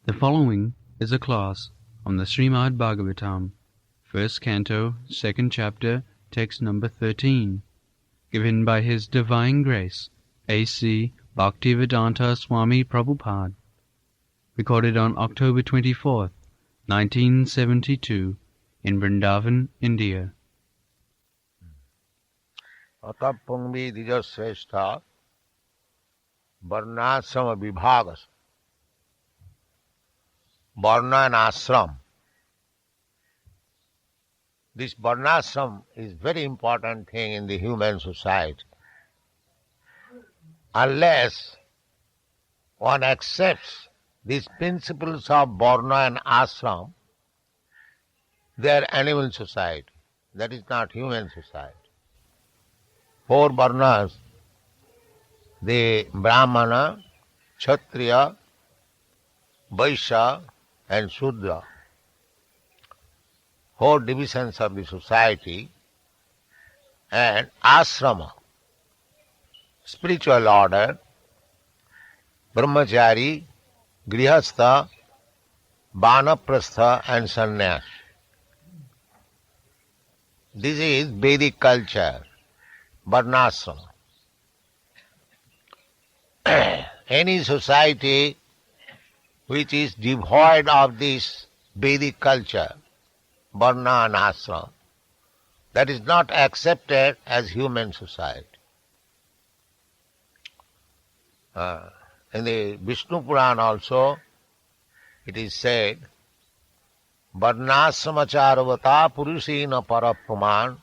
The following is a class on the Srimad Bhagavatam, first canto, second chapter, text number 13, given by His Divine Grace, A.C. Bhaktivedanta Swami Prabhupada, recorded on October 24th, 1972, in Vrindavan, India. Atapungvi dijasreshta varnasrama vibhagas. Varna and ashram. This varnashram is very important thing in the human society. Unless one accepts these principles of varna and ashram, they are animal society. That is not human society. Four varnas, the Brahmana, Kshatriya, Vaishya and Shudra, four divisions of the society, and ashrama, spiritual order, brahmachari, grihastha, vanaprastha and sannyas. This is Vedic culture, varnasrama. Any society which is devoid of this Vedic culture, varna and ashram, that is not accepted as human society. In the Vishnu Purana also, it is said, varnasramacharvata purushena parapraman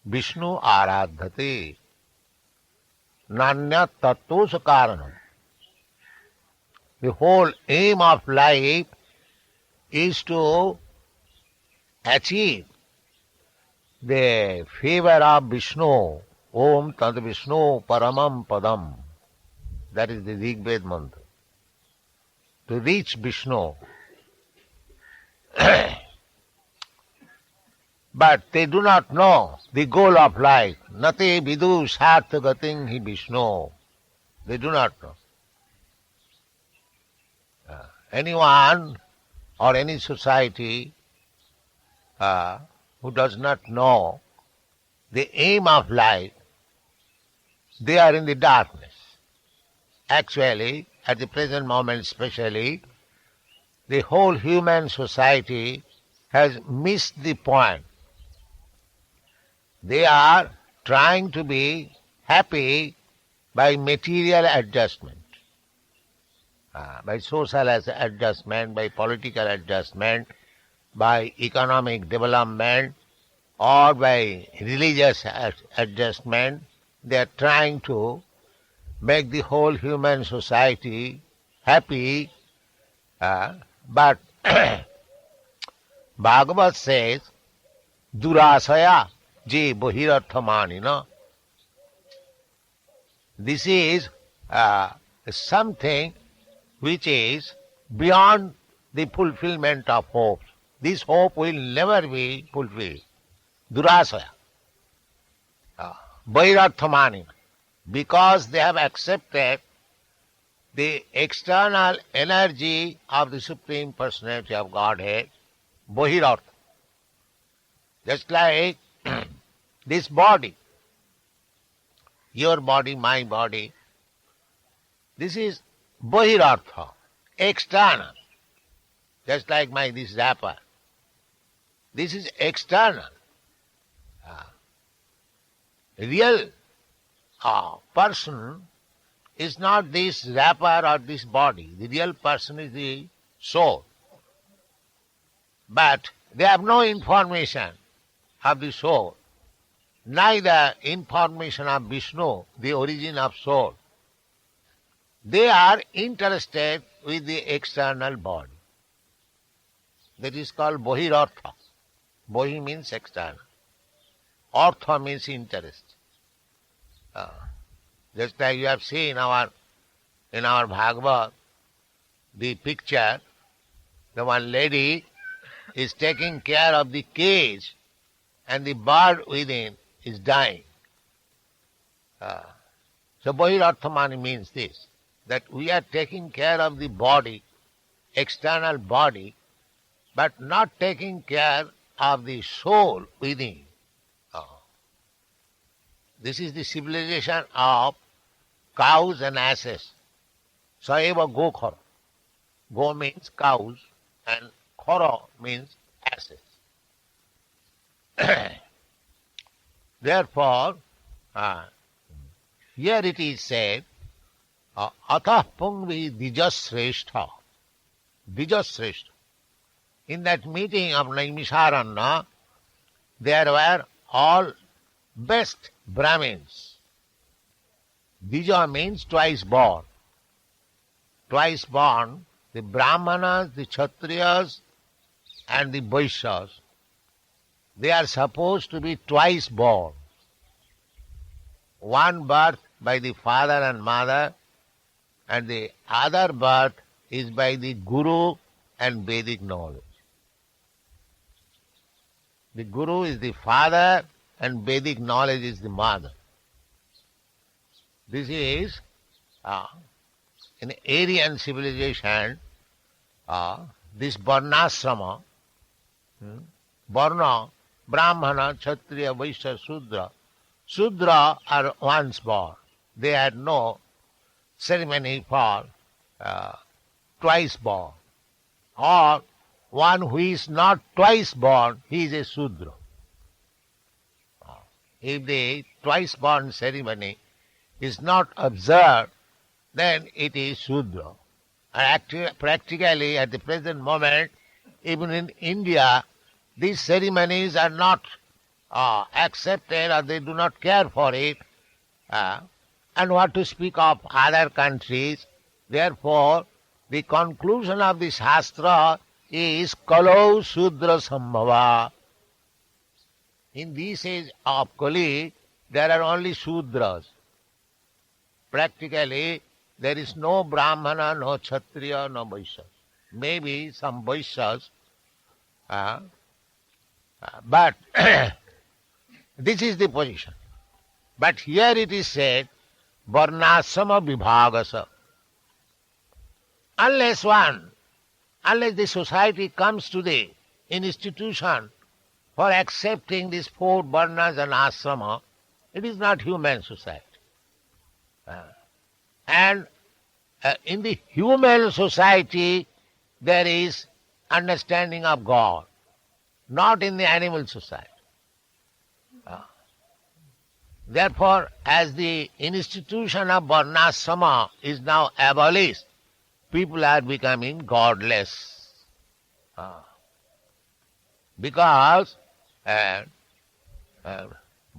Vishnu aradhate nanya tattosa karanam. The whole aim of life is to achieve the favor of Vishnu. Om Tad Vishnu Paramam Padam. That is the Rig Ved mantra. To reach Vishnu. But they do not know the goal of life. Nate vidu sarthagating hi Vishnu. They do not know. Anyone or any society who does not know the aim of life, they are in the darkness. Actually, at the present moment especially, the whole human society has missed the point. They are trying to be happy by material adjustment. By social adjustment, by political adjustment, by economic development, or by religious adjustment, they are trying to make the whole human society happy. But Bhagavad says, durasaya je bahirarthamanina. This is something which is beyond the fulfillment of hopes. This hope will never be fulfilled. Durasaya. Vairarthamani. Because they have accepted the external energy of the Supreme Personality of Godhead, Bahirartha. Just like this body, your body, my body, this is Bahirartha, external. Just like this wrapper. This is external. Real person is not this wrapper or this body. The real person is the soul. But they have no information of the soul, neither information of Vishnu, the origin of soul. They are interested with the external body. That is called Bahirartha. Bahi means external. Artha means interest. Just like you have seen in our Bhagavad, the picture, the one lady is taking care of the cage and the bird within is dying. So Bahirarthamani means this, that we are taking care of the body external body, but not taking care of the soul within. This is the civilization of cows and asses. Saeva go khara. Go means cows and khara means asses. Therefore, here it is said, Atah Pungvi Dijasreshta. Dijasreshta. In that meeting of Naimisharanya, there were all best Brahmins. Dija means twice born. Twice born, the Brahmanas, the Kshatriyas, and the Vaishyas. They are supposed to be twice born. One birth by the father and mother, and the other birth is by the Guru and Vedic knowledge. The Guru is the father and Vedic knowledge is the mother. This is, in Aryan civilization, this Varnasrama, Varna, Brahmana, Kshatriya, Vaishya, Shudra. Shudra are once born. They had no ceremony for twice born. Or one who is not twice born, he is a Shudra. If the twice born ceremony is not observed, then it is Shudra. And practically at the present moment, even in India, these ceremonies are not accepted or they do not care for it. And what to speak of other countries. Therefore, the conclusion of the Shastra is Kalau Shudra Sambhava. In this age of Kali, there are only Shudras. Practically, there is no Brahmana, no Kshatriya, no Vaishyas. Maybe some Vaishyas, but this is the position. But here it is said, Varnasama Vibhagasa. Unless the society comes to the institution for accepting these four varnas and asrama, it is not human society. And in the human society, there is understanding of God, not in the animal society. Therefore, as the institution of varnasrama is now abolished, people are becoming godless. Because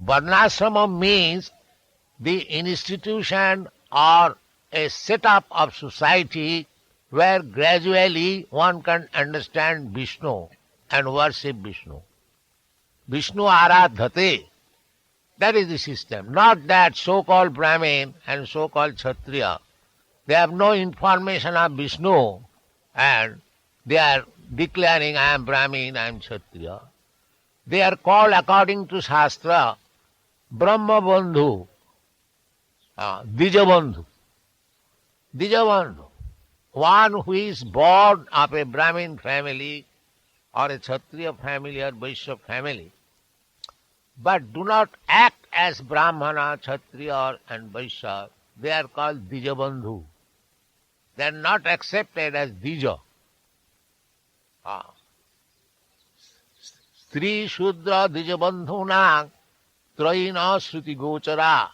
varnasrama means the institution or a setup of society where gradually one can understand Vishnu and worship Vishnu. Vishnu aradhate. That is the system. Not that so-called Brahmin and so-called Kshatriya. They have no information of Vishnu and they are declaring, I am Brahmin, I am Kshatriya. They are called according to Shastra, Brahma Bandhu, Dijabandhu. Dijabandhu. One who is born of a Brahmin family or a Kshatriya family or Vaishya family, but do not act as Brahmana, Kshatriya and Vaishya, they are called Dijabandhu. They are not accepted as Dija. Stri Shudra Dijabandhuna Trayina Shruti Gochara.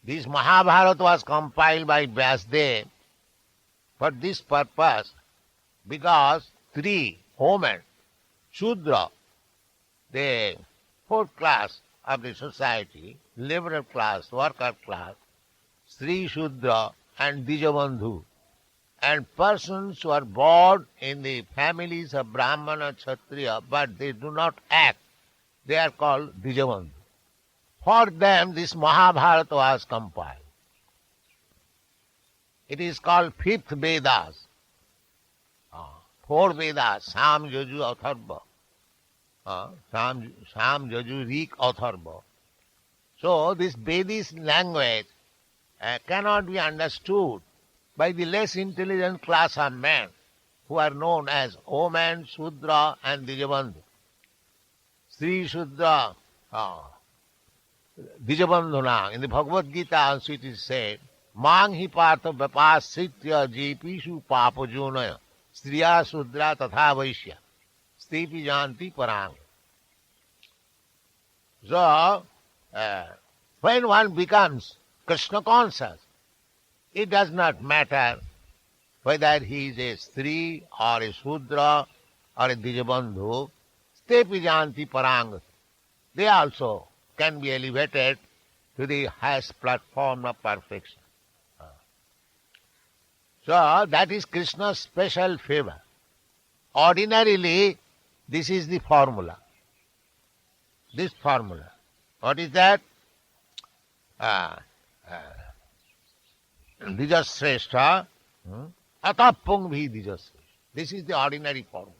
This Mahabharata was compiled by Vyasdev for this purpose, because three women, Shudra, the fourth class of the society, liberal class, worker class, Sri Shudra and Dijabandhu, and persons who are born in the families of Brahmana, Kshatriya, but they do not act, they are called Dijabandhu. For them this Mahabharata was compiled. It is called fifth Vedas. Four Vedas, Sam, Yaju, Atharva. Sam, Yaju, Rik, Atharva. So this Vedic language cannot be understood by the less intelligent class of men who are known as Oman, Shudra and Dijabandhu. Sri Shudra, Dijabandhuna. In the Bhagavad Gita also it is said, Mang hi partha vapasritya jepishu papajunaya striya Shudra tatha vaishya stepi janti parang. So, when one becomes Krishna conscious, it does not matter whether he is a Stri or a Shudra or a Dijabandhu, stepi janti parang. They also can be elevated to the highest platform of perfection. So that is Krishna's special favor. Ordinarily, this is the formula. This formula. What is that? Dijasreshta, atapung bhi dijasreshta. This is the ordinary formula.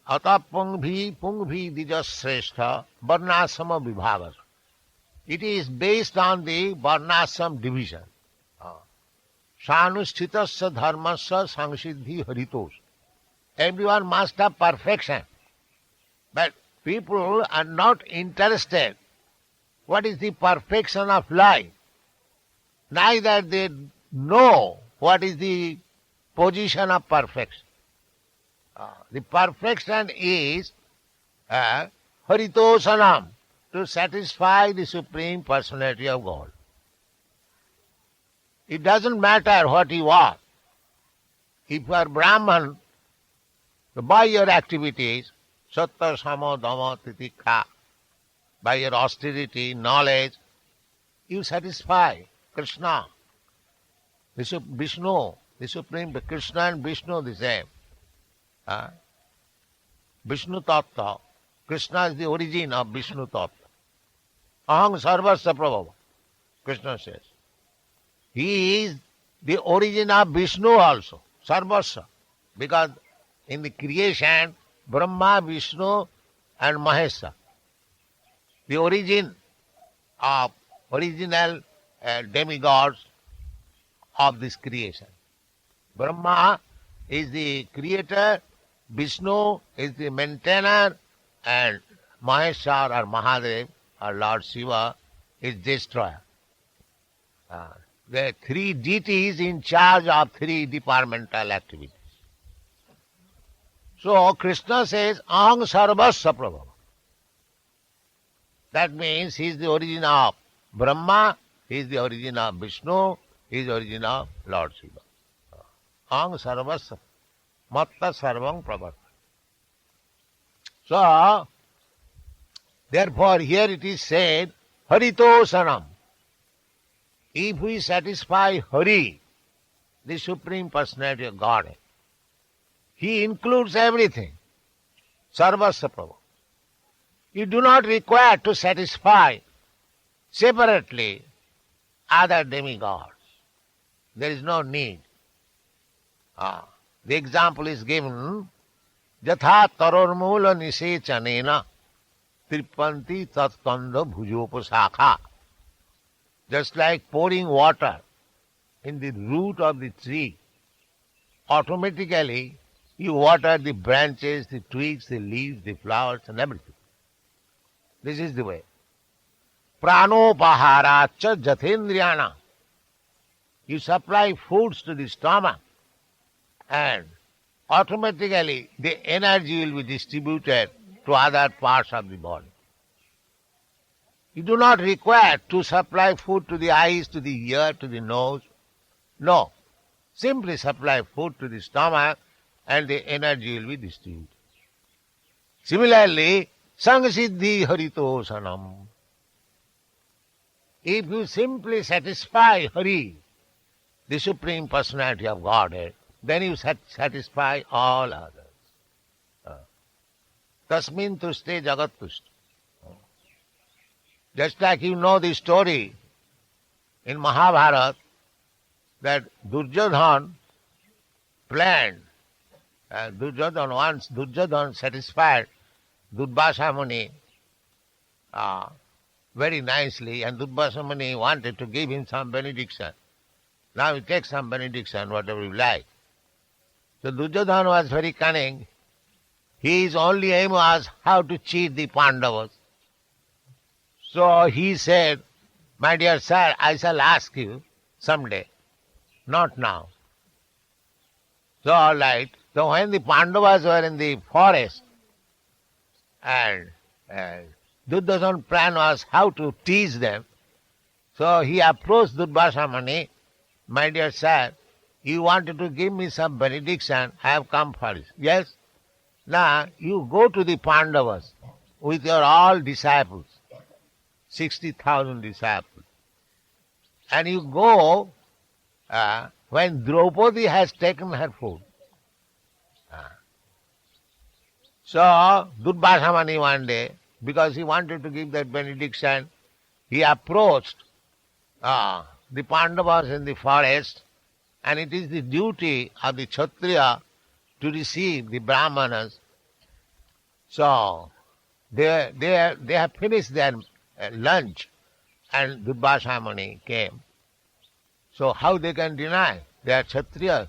Atapung bhi dijasreshta varnasama vibhagas. It is based on the varnasam division. Sanushthitasya dharmasya samsiddhi haritos. Everyone must have perfection. But people are not interested what is the perfection of life. Neither they know what is the position of perfection. The perfection is haritosanam, to satisfy the Supreme Personality of God. It doesn't matter what you are. If you are Brahman, by your activities, sattva, sama, dhamma, titikha, by your austerity, knowledge, you satisfy Krishna, Vishnu, the Supreme Krishna and Vishnu the same. Vishnu Tattva. Krishna is the origin of Vishnu Tattva. Aham sarvasya prabhava, Krishna says. He is the origin of Vishnu also, sarvasya. Because in the creation, Brahma, Vishnu and Mahesa, the origin of original demigods of this creation. Brahma is the creator, Vishnu is the maintainer, and Maheshwar or Mahadev or Lord Shiva is destroyer. The three deities in charge of three departmental activities. So Krishna says, Aham sarvasya prabhava. That means he is the origin of Brahma, he is the origin of Vishnu, he is the origin of Lord Shiva. Aham sarvasya, matta sarvam prabhava. So, therefore here it is said, haritosanam. If we satisfy Hari, the Supreme Personality of God, he includes everything. Sarvasya prabhava. You do not require to satisfy separately other demigods. There is no need. The example is given, Jatha tarormula nisechanena tripanti tatkanda bhujopasakha. Just like pouring water in the root of the tree, automatically you water the branches, the twigs, the leaves, the flowers and everything. This is the way. Pranopaharacha jathendriyana. You supply foods to the stomach and automatically the energy will be distributed to other parts of the body. You do not require to supply food to the eyes, to the ear, to the nose. No. Simply supply food to the stomach and the energy will be distributed. Similarly, Sangasiddhi Haritosanam. If you simply satisfy Hari, the Supreme Personality of Godhead, then you satisfy all others. Tasmin tuste jagat tuste. Just like you know the story in Mahabharata that Duryodhana planned, Duryodhana satisfied Durvasa Muni very nicely, and Durvasa Muni wanted to give him some benediction. Now you take some benediction, whatever you like. So Duryodhana was very cunning. His only aim was how to cheat the Pandavas. So he said, my dear sir, I shall ask you someday, not now. So all right. So when the Pandavas were in the forest, and Duryodhana's plan was how to tease them, so he approached Durvasa Muni, my dear sir, you wanted to give me some benediction, I have come for it. Yes? Now you go to the Pandavas with your all disciples, 60,000 disciples, and you go when Draupadi has taken her food. So Durvasa Muni one day, because he wanted to give that benediction, he approached the Pandavas in the forest, and it is the duty of the Kshatriya to receive the Brahmanas. So they have finished their lunch, and Durvasa Muni came. So how they can deny? They are Kshatriyas.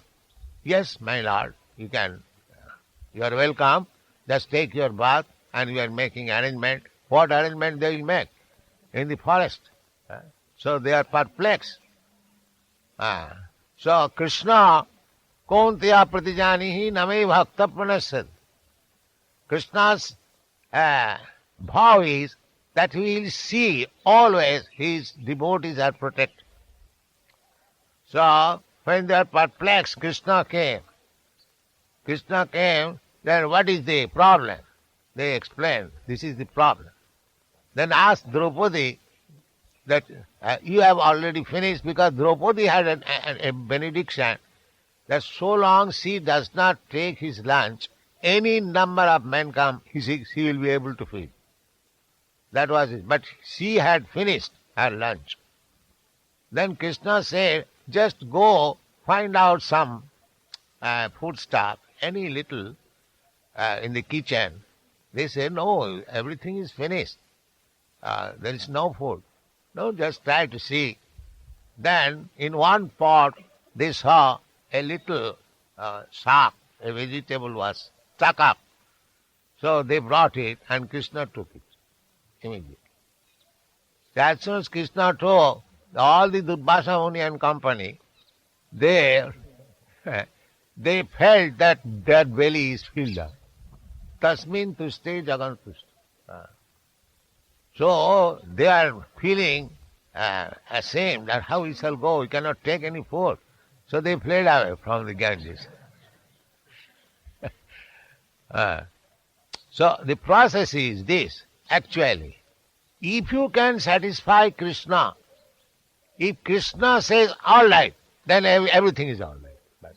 Yes, my lord, you are welcome. Just take your bath, and you are making arrangement. What arrangement they will make? In the forest. So they are perplexed. So Krishna, Kontiya pratijanihi name bhakta pranasad. Krishna's vow is that he will see always his devotees are protected. So when they are perplexed, Krishna came. Then what is the problem? They explained, this is the problem. Then asked Draupadi that you have already finished, because Draupadi had a benediction that so long she does not take his lunch, any number of men come, she will be able to feed. That was it. But she had finished her lunch. Then Krishna said, just go find out some foodstuff, any little in the kitchen. They said, no, everything is finished. There is no food. No, just try to see. Then in one pot they saw a little sack, a vegetable was stuck up. So they brought it, and Krishna took it immediately. As soon as Krishna took, all the Durvasa Muni and company, they felt that their belly is filled up. Tasmin tuste jagan tuste. So they are feeling ashamed that how we shall go, we cannot take any food. So they fled away from the Ganges. So the process is this, actually. If you can satisfy Krishna, if Krishna says all right, then everything is all right.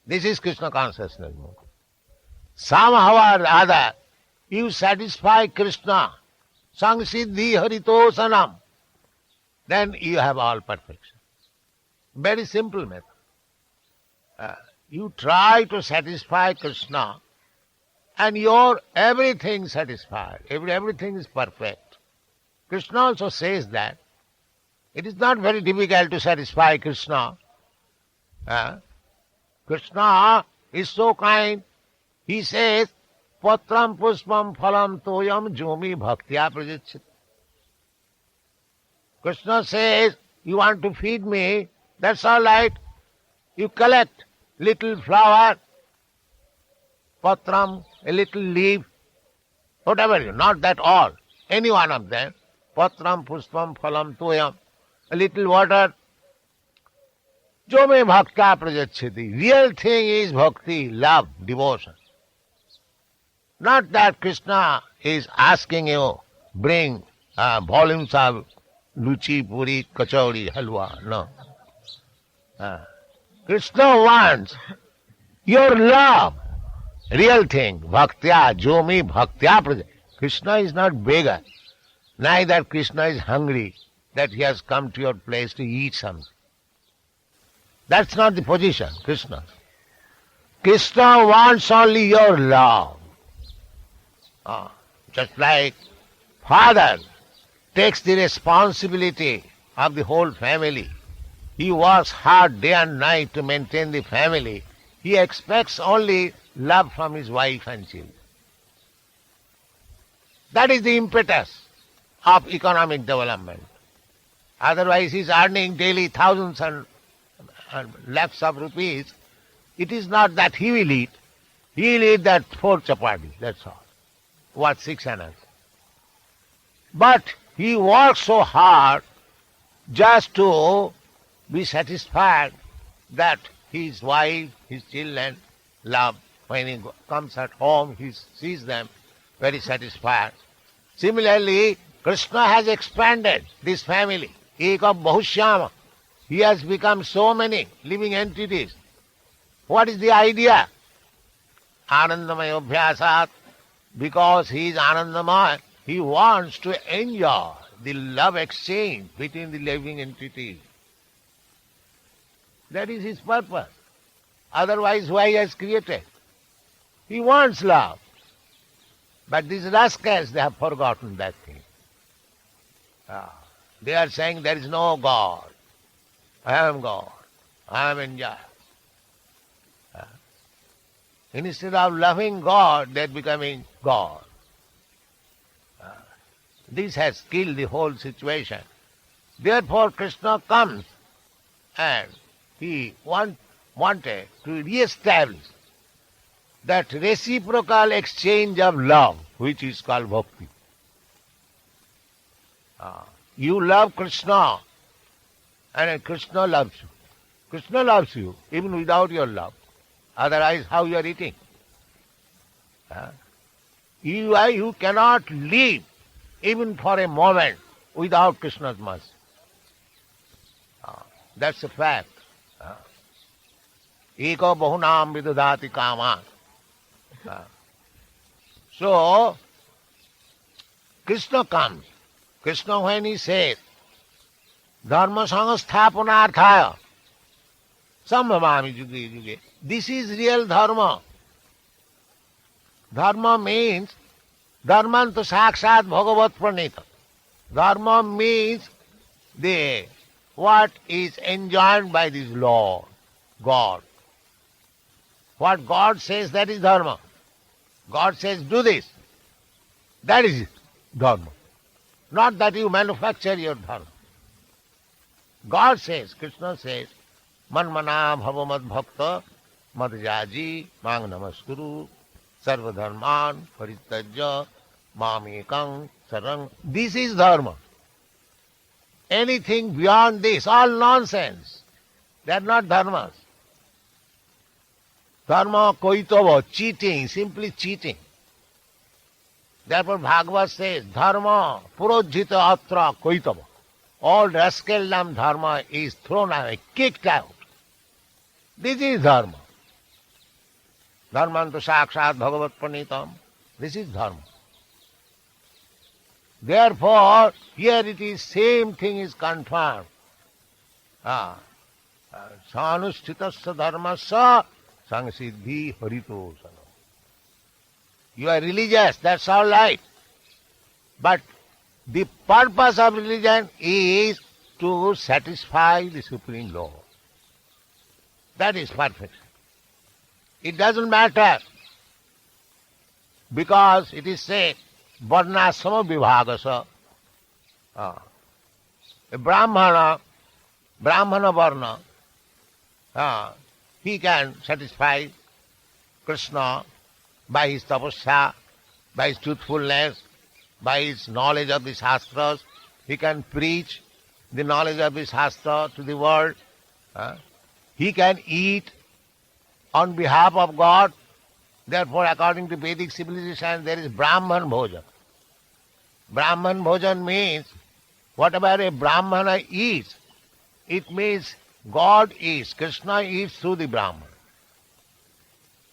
This is Krishna consciousness. Somehow or other, you satisfy Krishna, Sangsiddhi Haritosanam, then you have all perfection. Very simple method. You try to satisfy Krishna, and your everything satisfied, everything is perfect. Krishna also says that. It is not very difficult to satisfy Krishna. Krishna is so kind. He says, Patram puspam phalam toyam jomi bhaktya prajachyati. Krishna says, you want to feed me, that's all right. You collect little flower, patram, a little leaf, whatever, not that all, any one of them, patram puspam phalam toyam, a little water, jome bhakta prajachyati. Real thing is bhakti, love, devotion. Not that Krishna is asking you, bring volumes of luchi, puri, kachori, halwa. No. Krishna wants your love, real thing, bhaktya, jomi bhaktya praja. Krishna is not beggar. Neither Krishna is hungry that he has come to your place to eat something. That's not the position, Krishna. Krishna wants only your love. Just like father takes the responsibility of the whole family. He works hard day and night to maintain the family. He expects only love from his wife and children. That is the impetus of economic development. Otherwise he is earning daily thousands and lakhs of rupees. It is not that he will eat. He will eat that 4 chapatis, that's all. What 6 annas. But he works so hard just to be satisfied that his wife, his children love. When he comes at home, he sees them very satisfied. Similarly, Krishna has expanded this family. Eka Bahushyama. He has become so many living entities. What is the idea? Anandamaya Abhyasat. Because he is Anandamaya, he wants to enjoy the love exchange between the living entities. That is his purpose. Otherwise, why he has created? He wants love. But these rascals, they have forgotten that thing. They are saying there is no God. I am God. I am enjoying. Instead of loving God, they are becoming God. This has killed the whole situation. Therefore, Krishna comes and he wanted to re-establish that reciprocal exchange of love, which is called bhakti. You love Krishna, and Krishna loves you. Krishna loves you even without your love. Otherwise, how you are eating? You cannot live even for a moment without Krishna's mercy. That's a fact. Eko bahunam vidudhati kaman. So, Krishna comes. Krishna, when he says, dharma sanghasthapanarthaya, sambhavami juge juge, this is real dharma. Dharma means, dharman to sakshat bhagavat pranita. Dharma means what is enjoined by this Lord, God. What God says, that is dharma. God says, do this. That is dharma. Not that you manufacture your dharma. God says, Krishna says, manmana bhavamad bhakta madhyaji mang namaskuru sarva dharman paritajya mamekang sarang. This is dharma. Anything beyond this, all nonsense. They are not dharmas. Dharma koitava, cheating, simply cheating. Therefore Bhagavad says, dharma purojjita atra koitava. All rascaldom dharma is thrown away, kicked out. This is dharma. Dharmantu sakshat bhagavat pranitam. This is dharma. Therefore, here it is, same thing is confirmed. Sanusthhitasya dharmasya sangsiddhi harito sana. You are religious, that's all right. But the purpose of religion is to satisfy the Supreme Lord. That is perfect. It doesn't matter, because it is said, varnasama vibhagasa. A brahmana varna, he can satisfy Krishna by his tapasya, by his truthfulness, by his knowledge of the Shastras. He can preach the knowledge of the Shastra to the world. He can eat on behalf of God. Therefore, according to Vedic civilization, there is Brahman Bhojan. Brahman Bhojan means whatever a Brahmana eats, it means God eats, Krishna eats through the Brahman.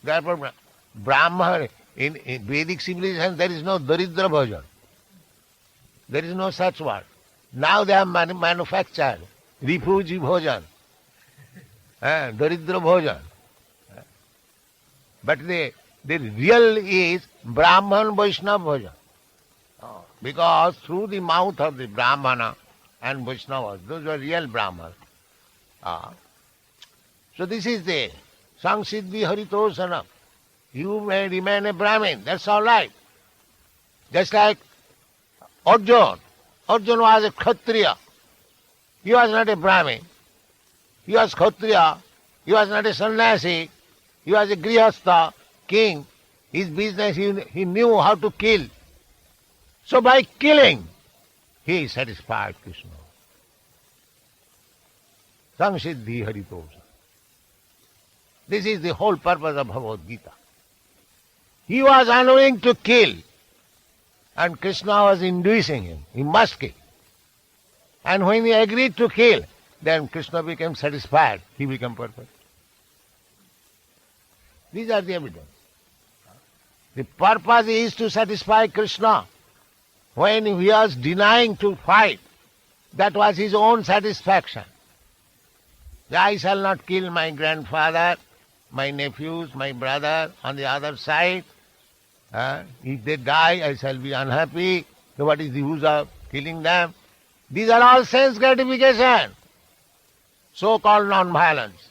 Therefore, Brahman, in Vedic civilization, there is no Daridra Bhojan. There is no such word. Now they have manufactured refugee Bhojan, Daridra Bhojan. But the real is Brahman Vaishnava Bhojan. because through the mouth of the Brahmana and Vaishnavas, those were real Brahmanas. So this is the Samsiddhi Haritosana. You may remain a Brahmin, that's all right. Just like Arjuna. Arjuna was a Kshatriya. He was not a Brahmin. He was Kshatriya. He was not a sannyasi. He was a grihastha, king. His business, he knew how to kill. So by killing, he satisfied Krishna. Samsiddhi Haritosa. This is the whole purpose of Bhagavad Gita. He was unwilling to kill, and Krishna was inducing him. He must kill. And when he agreed to kill, then Krishna became satisfied. He became perfect. These are the evidence. The purpose is to satisfy Krishna. When he was denying to fight, that was his own satisfaction. I shall not kill my grandfather, my nephews, my brother on the other side. If they die, I shall be unhappy. So what is the use of killing them? These are all sense gratification, so-called non-violence.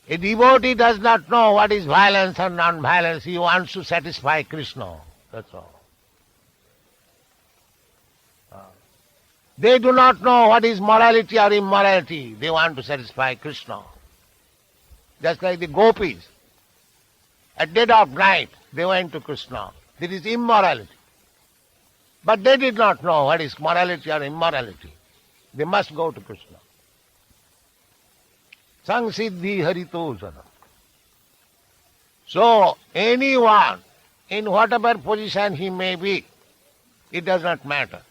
A devotee does not know what is violence or non-violence. He wants to satisfy Krishna. That's all. They do not know what is morality or immorality. They want to satisfy Krishna. Just like the gopis. At dead of night, they went to Krishna. This is immorality. But they did not know what is morality or immorality. They must go to Krishna. Samsiddhi Haritosana. So, anyone, in whatever position he may be, it does not matter.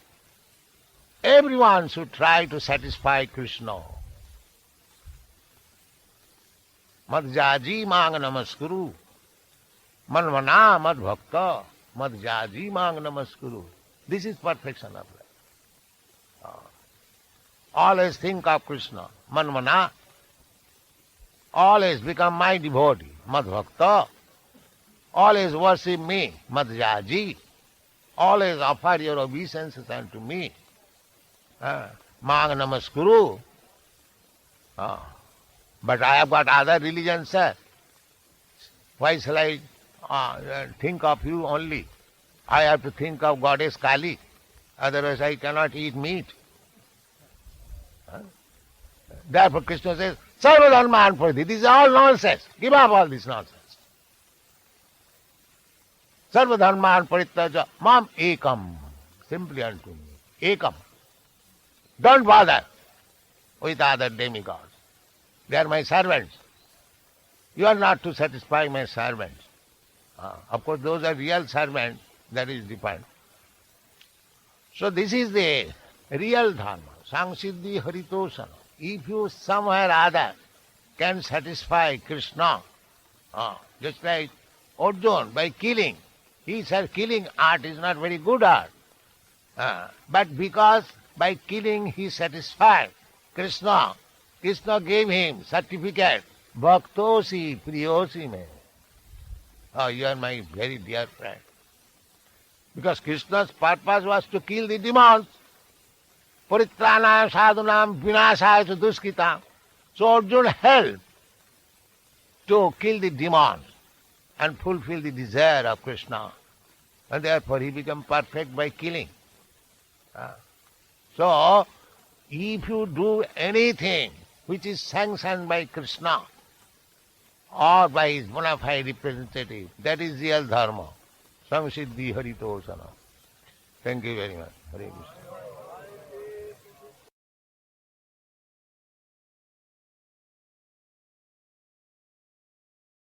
Everyone should try to satisfy Krishna. Madhyaji mang namaskuru. Manvana mad bhakta. Madhyaji mang namaskuru. This is perfection of life. Always think of Krishna. Manvana. Always become my devotee. Mad bhakta. Always worship me. Madhyaji. Always offer your obeisances unto me. Mang namaskuru. But I have got other religions, sir. Why shall I think of you only? I have to think of goddess Kali. Otherwise I cannot eat meat. Therefore Krishna says, Sarva dharman paridhi. This is all nonsense. Give up all this nonsense. Sarva dharman parityaja mam ekam. Simply unto me. Ekam. Don't bother with other demigods. They are my servants. You are not to satisfy my servants. Of course, those are real servants. That is different. So this is the real dharma. Samsiddhi Haritosana. If you somewhere or other can satisfy Krishna, just like Arjuna by killing. He said killing art is not very good art. But because by killing he satisfied Krishna, Krishna gave him certificate, Bhaktosi Priyosi me. Oh, you are my very dear friend. Because Krishna's purpose was to kill the demons. Paritranam sadhunam vinasaya duskita. So Arjuna helped to kill the demons and fulfill the desire of Krishna. And therefore he became perfect by killing. So, if you do anything which is sanctioned by Krishna or by his bona fide representative, that is real dharma. Samsiddhi Haritosana. Thank you very much. Hare Krishna.